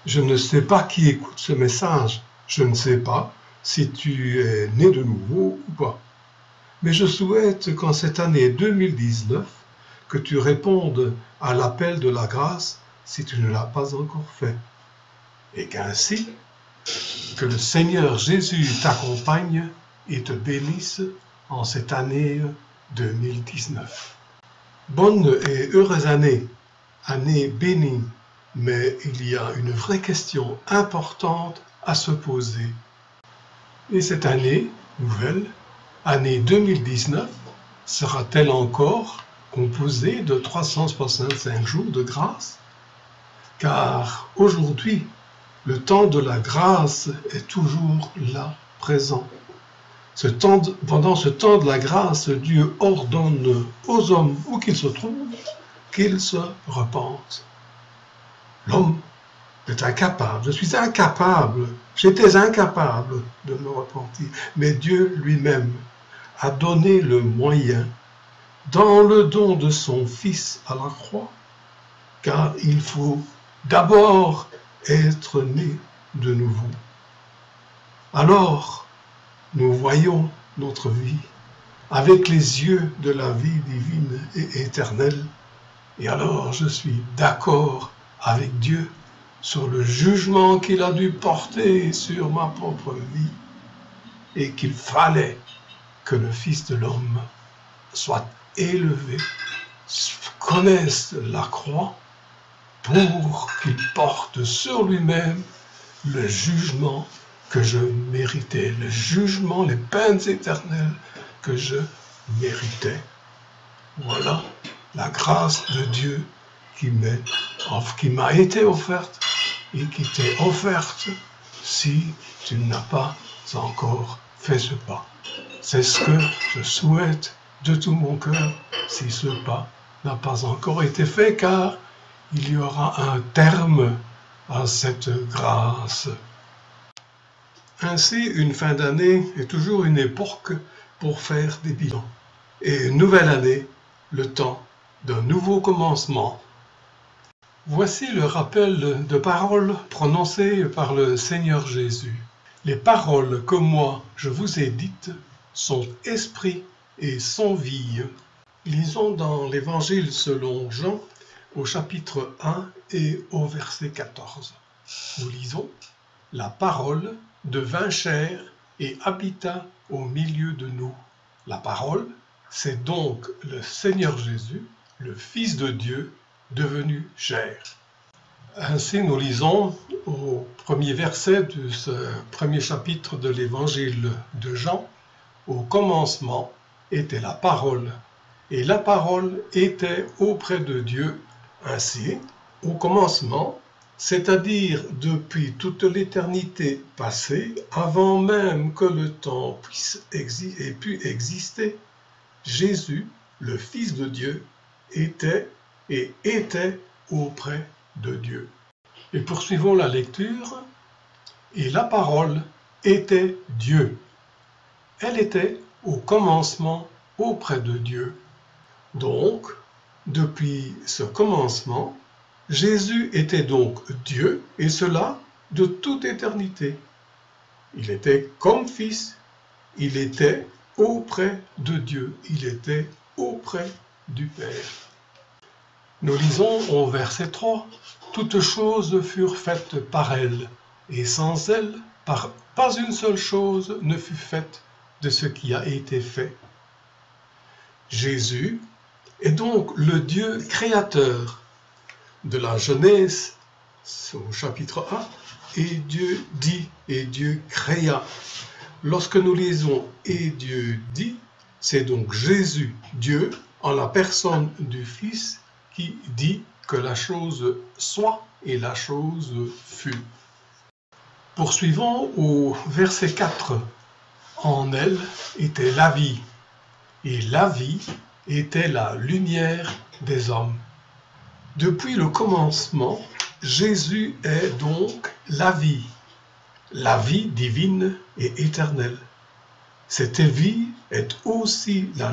Je ne sais pas qui écoute ce message. Je ne sais pas si tu es né de nouveau ou pas. Mais je souhaite qu'en cette année 2019, que tu répondes à l'appel de la grâce si tu ne l'as pas encore fait. Et qu'ainsi, que le Seigneur Jésus t'accompagne et te bénisse en cette année 2019. Bonne et heureuse année bénie, mais il y a une vraie question importante à se poser. Et cette année nouvelle, année 2019, sera-t-elle encore composée de 365 jours de grâce? Car aujourd'hui, le temps de la grâce est toujours là, présent. Pendant ce temps de la grâce, Dieu ordonne aux hommes, où qu'ils se trouvent, qu'ils se repentent. L'homme est incapable, je suis incapable, j'étais incapable de me repentir. Mais Dieu lui-même a donné le moyen dans le don de son Fils à la croix, car il faut d'abord être né de nouveau. Alors, nous voyons notre vie avec les yeux de la vie divine et éternelle, et alors je suis d'accord avec Dieu sur le jugement qu'il a dû porter sur ma propre vie, et qu'il fallait que le Fils de l'homme soit élevé, connaisse la croix, pour qu'il porte sur lui-même le jugement que je méritais, le jugement, les peines éternelles que je méritais. Voilà la grâce de Dieu qui m'a été offerte et qui t'est offerte si tu n'as pas encore fait ce pas. C'est ce que je souhaite de tout mon cœur si ce pas n'a pas encore été fait, car il y aura un terme à cette grâce. Ainsi, une fin d'année est toujours une époque pour faire des bilans. Et une nouvelle année, le temps d'un nouveau commencement. Voici le rappel de paroles prononcées par le Seigneur Jésus. Les paroles que moi je vous ai dites sont esprit et sont vie. Lisons dans l'Évangile selon Jean, au chapitre 1 et au verset 14. Nous lisons « La parole devint chair et habita au milieu de nous. » La parole, c'est donc le Seigneur Jésus, le Fils de Dieu, devenu chair. Ainsi, nous lisons au premier verset de ce premier chapitre de l'Évangile de Jean, « Au commencement était la parole, et la parole était auprès de Dieu. » Ainsi, au commencement, c'est-à-dire depuis toute l'éternité passée, avant même que le temps ait pu exister, Jésus, le Fils de Dieu, était auprès de Dieu. Et poursuivons la lecture. Et la parole était Dieu. Elle était au commencement auprès de Dieu. Donc, depuis ce commencement, Jésus était donc Dieu, et cela de toute éternité. Il était comme Fils, il était auprès de Dieu, il était auprès du Père. Nous lisons au verset 3, « Toutes choses furent faites par elle, et sans elle, pas une seule chose ne fut faite de ce qui a été fait. » Jésus est donc le Dieu créateur de la Genèse, au chapitre 1, et Dieu dit, et Dieu créa. Lorsque nous lisons « et Dieu dit », c'est donc Jésus, Dieu, en la personne du Fils, qui dit que la chose soit et la chose fut. Poursuivons au verset 4. En elle était la vie, et la vie était la lumière des hommes. Depuis le commencement, Jésus est donc la vie divine et éternelle. Cette vie est aussi la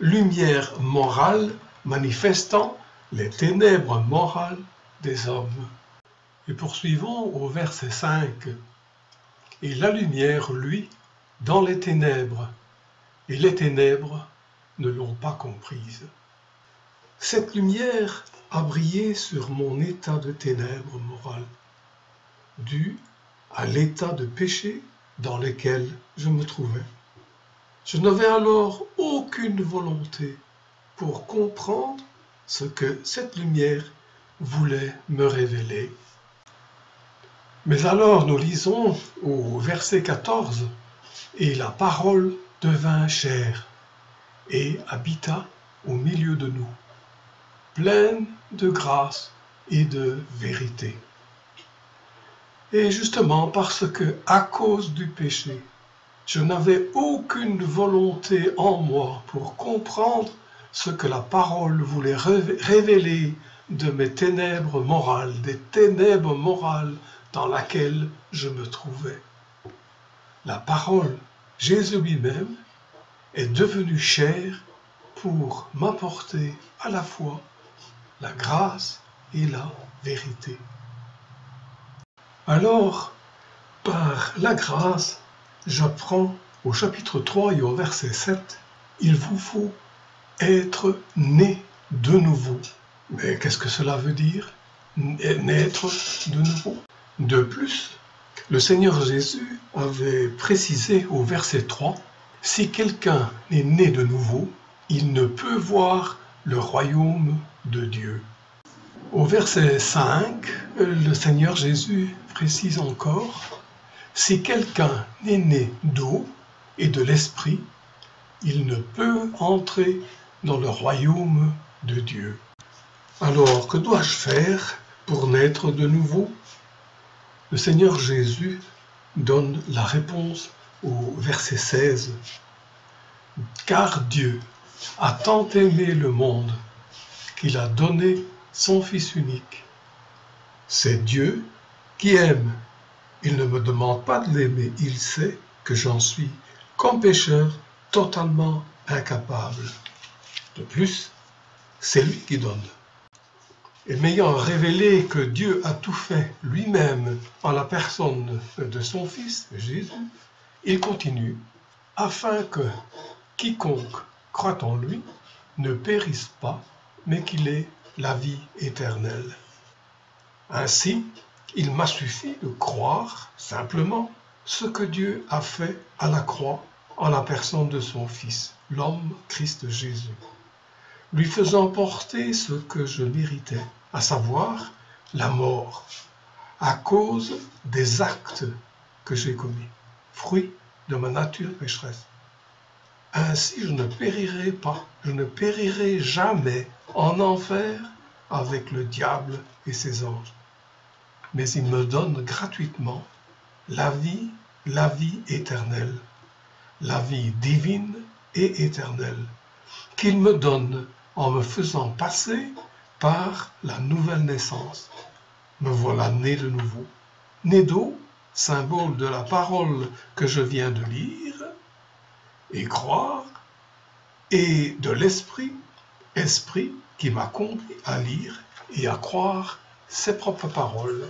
lumière morale manifestant les ténèbres morales des hommes. Et poursuivons au verset 5. Et la lumière, lui, dans les ténèbres, et les ténèbres ne l'ont pas comprise. Cette lumière a brillé sur mon état de ténèbres morales, dû à l'état de péché dans lequel je me trouvais. Je n'avais alors aucune volonté pour comprendre ce que cette lumière voulait me révéler. Mais alors nous lisons au verset 14, « Et la parole devint chair et habita au milieu de nous, pleine de grâce et de vérité. » Et justement parce que, à cause du péché, je n'avais aucune volonté en moi pour comprendre ce que la parole voulait révéler de mes ténèbres morales, des ténèbres morales dans lesquelles je me trouvais. La parole, Jésus lui-même, est devenu chair pour m'apporter à la fois la grâce et la vérité. Alors, par la grâce, j'apprends au chapitre 3 et au verset 7, « Il vous faut être né de nouveau. » Mais qu'est-ce que cela veut dire, naître de nouveau? De plus, le Seigneur Jésus avait précisé au verset 3, « Si quelqu'un est né de nouveau, il ne peut voir le royaume de Dieu. » Au verset 5, le Seigneur Jésus précise encore, « Si quelqu'un est né d'eau et de l'Esprit, il ne peut entrer dans le royaume de Dieu. » Alors, que dois-je faire pour naître de nouveau? Le Seigneur Jésus donne la réponse au verset 16. « Car Dieu a tant aimé le monde qu'il a donné son Fils unique. » C'est Dieu qui aime. Il ne me demande pas de l'aimer, il sait que j'en suis, comme pécheur, totalement incapable. De plus, c'est lui qui donne. Et m'ayant révélé que Dieu a tout fait lui-même en la personne de son Fils, Jésus, il continue, afin que quiconque croit en lui ne périsse pas, mais qu'il ait la vie éternelle. Ainsi, il m'a suffi de croire simplement ce que Dieu a fait à la croix en la personne de son Fils, l'homme Christ Jésus, lui faisant porter ce que je méritais, à savoir la mort, à cause des actes que j'ai commis, fruit de ma nature pécheresse. Ainsi je ne périrai pas, je ne périrai jamais en enfer avec le diable et ses anges. Mais il me donne gratuitement la vie éternelle, la vie divine et éternelle, qu'il me donne en me faisant passer par la nouvelle naissance. Me voilà né de nouveau, né d'eau, symbole de la parole que je viens de lire et croire, et de l'esprit, esprit qui m'a conduit à lire et à croire ses propres paroles.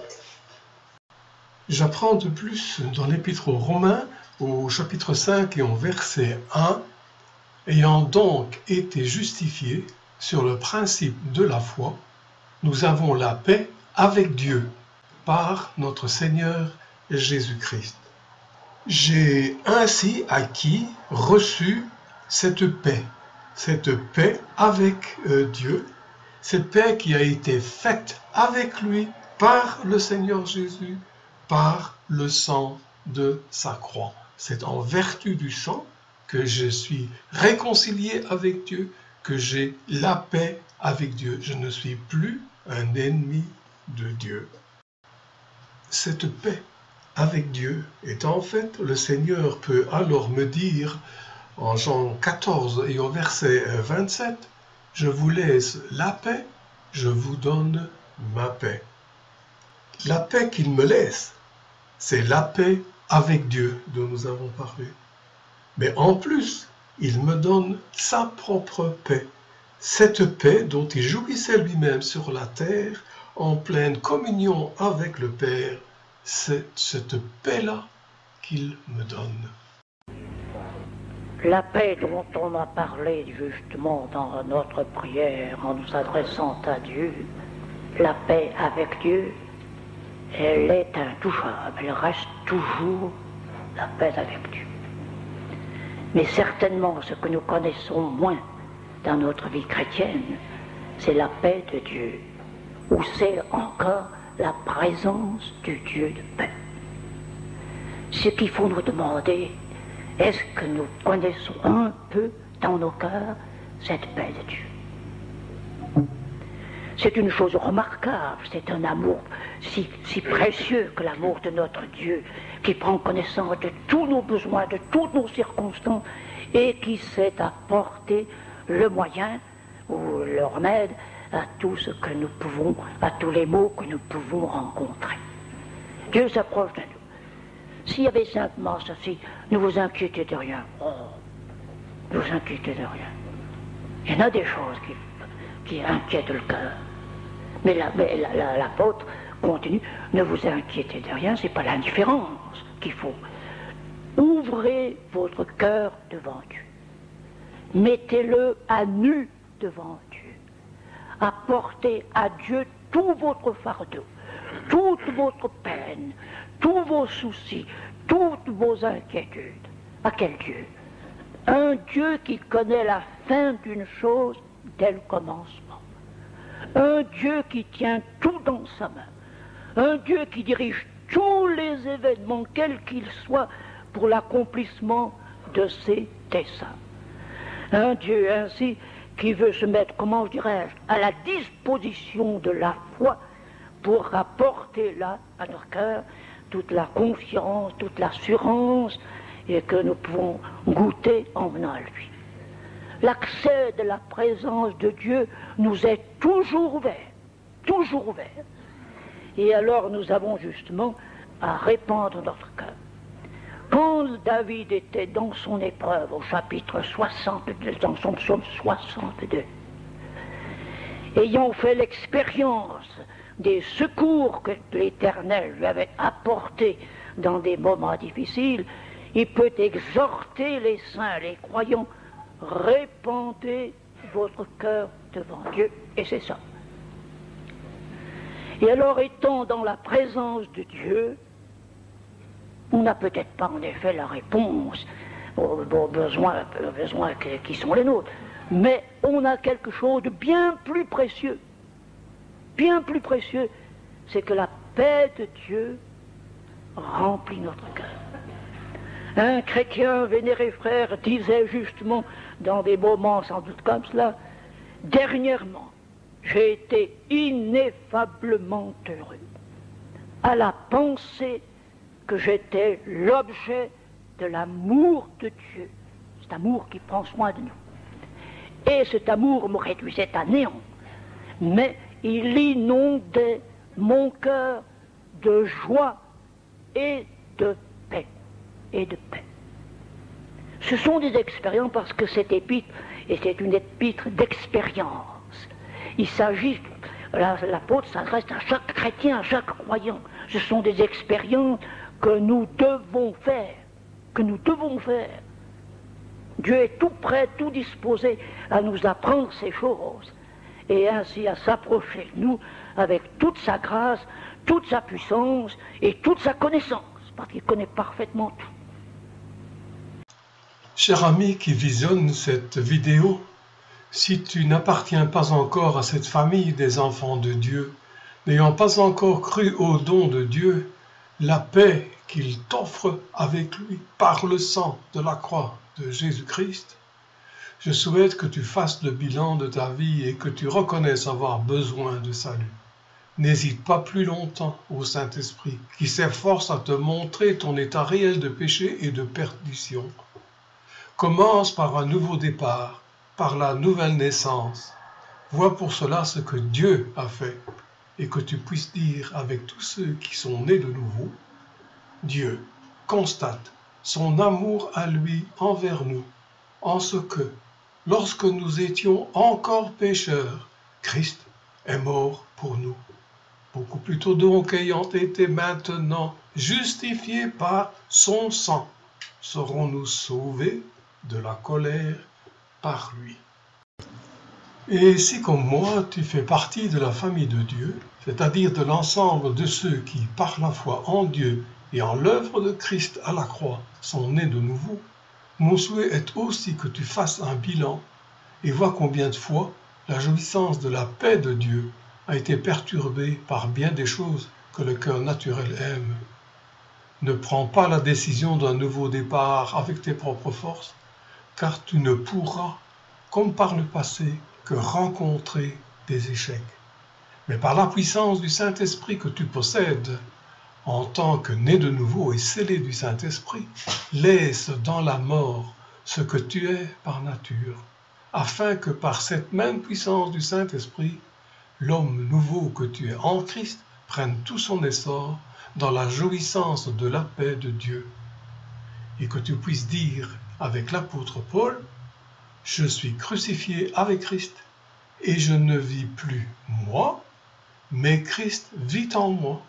J'apprends de plus dans l'Épître aux Romains, au chapitre 5 et au verset 1, « Ayant donc été justifiés sur le principe de la foi, nous avons la paix avec Dieu par notre Seigneur Jésus-Christ. » J'ai ainsi acquis, reçu cette paix avec Dieu, cette paix qui a été faite avec lui par le Seigneur Jésus, par le sang de sa croix. C'est en vertu du sang que je suis réconcilié avec Dieu, que j'ai la paix avec Dieu. Je ne suis plus un ennemi de Dieu. Cette paix avec Dieu est en fait, le Seigneur peut alors me dire en Jean 14 et au verset 27, « Je vous laisse la paix, je vous donne ma paix. » La paix qu'il me laisse, c'est la paix avec Dieu dont nous avons parlé. Mais en plus, il me donne sa propre paix, cette paix dont il jouissait lui-même sur la terre en pleine communion avec le Père, c'est cette paix-là qu'il me donne. La paix dont on a parlé justement dans notre prière en nous adressant à Dieu, la paix avec Dieu, elle est intouchable, elle reste toujours la paix avec Dieu. Mais certainement ce que nous connaissons moins dans notre vie chrétienne, c'est la paix de Dieu, ou c'est encore la présence du Dieu de paix. Ce qu'il faut nous demander, est-ce que nous connaissons un peu dans nos cœurs cette paix de Dieu? C'est une chose remarquable, c'est un amour si précieux que l'amour de notre Dieu, qui prend connaissance de tous nos besoins, de toutes nos circonstances, et qui sait apporter le moyen ou le remède à tout ce que nous pouvons, à tous les maux que nous pouvons rencontrer. Dieu s'approche de nous. S'il y avait simplement ceci, ne vous inquiétez de rien. Oh, ne vous inquiétez de rien. Il y en a des choses qui inquiètent le cœur. Mais l'apôtre continue, ne vous inquiétez de rien, c'est pas l'indifférence qu'il faut. Ouvrez votre cœur devant Dieu. Mettez-le à nu devant Dieu. Apportez à Dieu tout votre fardeau, toute votre peine, tous vos soucis, toutes vos inquiétudes. À quel Dieu? Un Dieu qui connaît la fin d'une chose dès le commencement. Un Dieu qui tient tout dans sa main. Un Dieu qui dirige tous les événements, quels qu'ils soient, pour l'accomplissement de ses desseins. Un Dieu ainsi qui veut se mettre, comment je dirais-je, à la disposition de la foi pour apporter là, à notre cœur, toute la confiance, toute l'assurance et que nous pouvons goûter en venant à lui. L'accès de la présence de Dieu nous est toujours ouvert, toujours ouvert. Et alors nous avons justement à répandre notre cœur. Quand David était dans son épreuve, au chapitre 62, dans son psaume 62, ayant fait l'expérience des secours que l'Éternel lui avait apportés dans des moments difficiles, il peut exhorter les saints, les croyants, répandez votre cœur devant Dieu, et c'est ça. Et alors, étant dans la présence de Dieu, on n'a peut-être pas en effet la réponse aux besoins qui sont les nôtres, mais on a quelque chose de bien plus précieux, c'est que la paix de Dieu remplit notre cœur. Un chrétien vénéré frère disait justement dans des moments sans doute comme cela, dernièrement, j'ai été ineffablement heureux à la pensée que j'étais l'objet de l'amour de Dieu, cet amour qui prend soin de nous. Et cet amour me réduisait à néant, mais il inondait mon cœur de joie et de paix. Ce sont des expériences parce que cette épître, et c'est une épître d'expérience. Il s'agit, l'apôtre s'adresse à chaque chrétien, à chaque croyant. Ce sont des expériences que nous devons faire, Dieu est tout prêt, tout disposé à nous apprendre ces choses et ainsi à s'approcher de nous avec toute sa grâce, toute sa puissance et toute sa connaissance, parce qu'il connaît parfaitement tout. Cher ami qui visionne cette vidéo, si tu n'appartiens pas encore à cette famille des enfants de Dieu, n'ayant pas encore cru au don de Dieu, la paix qu'il t'offre avec lui par le sang de la croix de Jésus-Christ, je souhaite que tu fasses le bilan de ta vie et que tu reconnaisses avoir besoin de salut. N'hésite pas plus longtemps au Saint-Esprit, qui s'efforce à te montrer ton état réel de péché et de perdition. Commence par un nouveau départ, par la nouvelle naissance. Vois pour cela ce que Dieu a fait, et que tu puisses dire avec tous ceux qui sont nés de nouveau, Dieu constate son amour à lui envers nous, en ce que, lorsque nous étions encore pécheurs, Christ est mort pour nous. Beaucoup plus tôt donc, ayant été maintenant justifiés par son sang, serons-nous sauvés de la colère par lui. Et si comme moi, tu fais partie de la famille de Dieu, c'est-à-dire de l'ensemble de ceux qui, par la foi en Dieu et en l'œuvre de Christ à la croix, sont nés de nouveau, mon souhait est aussi que tu fasses un bilan et vois combien de fois la jouissance de la paix de Dieu a été perturbée par bien des choses que le cœur naturel aime. Ne prends pas la décision d'un nouveau départ avec tes propres forces, car tu ne pourras, comme par le passé, que rencontrer des échecs. Mais par la puissance du Saint-Esprit que tu possèdes, en tant que né de nouveau et scellé du Saint-Esprit, laisse dans la mort ce que tu es par nature, afin que par cette même puissance du Saint-Esprit, l'homme nouveau que tu es en Christ prenne tout son essor dans la jouissance de la paix de Dieu, et que tu puisses dire avec l'apôtre Paul, « Je suis crucifié avec Christ, et je ne vis plus moi, mais Christ vit en moi.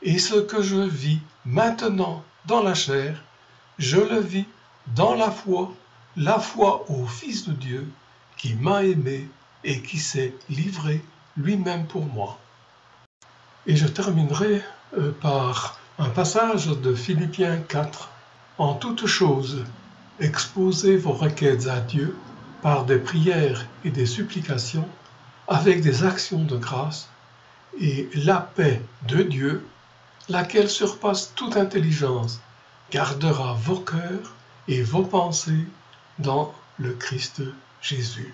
Et ce que je vis maintenant dans la chair, je le vis dans la foi au Fils de Dieu, qui m'a aimé et qui s'est livré lui-même pour moi. » Et je terminerai par un passage de Philippiens 4. « En toutes choses, exposez vos requêtes à Dieu par des prières et des supplications, avec des actions de grâce, et la paix de Dieu, laquelle surpasse toute intelligence, gardera vos cœurs et vos pensées dans le Christ Jésus. »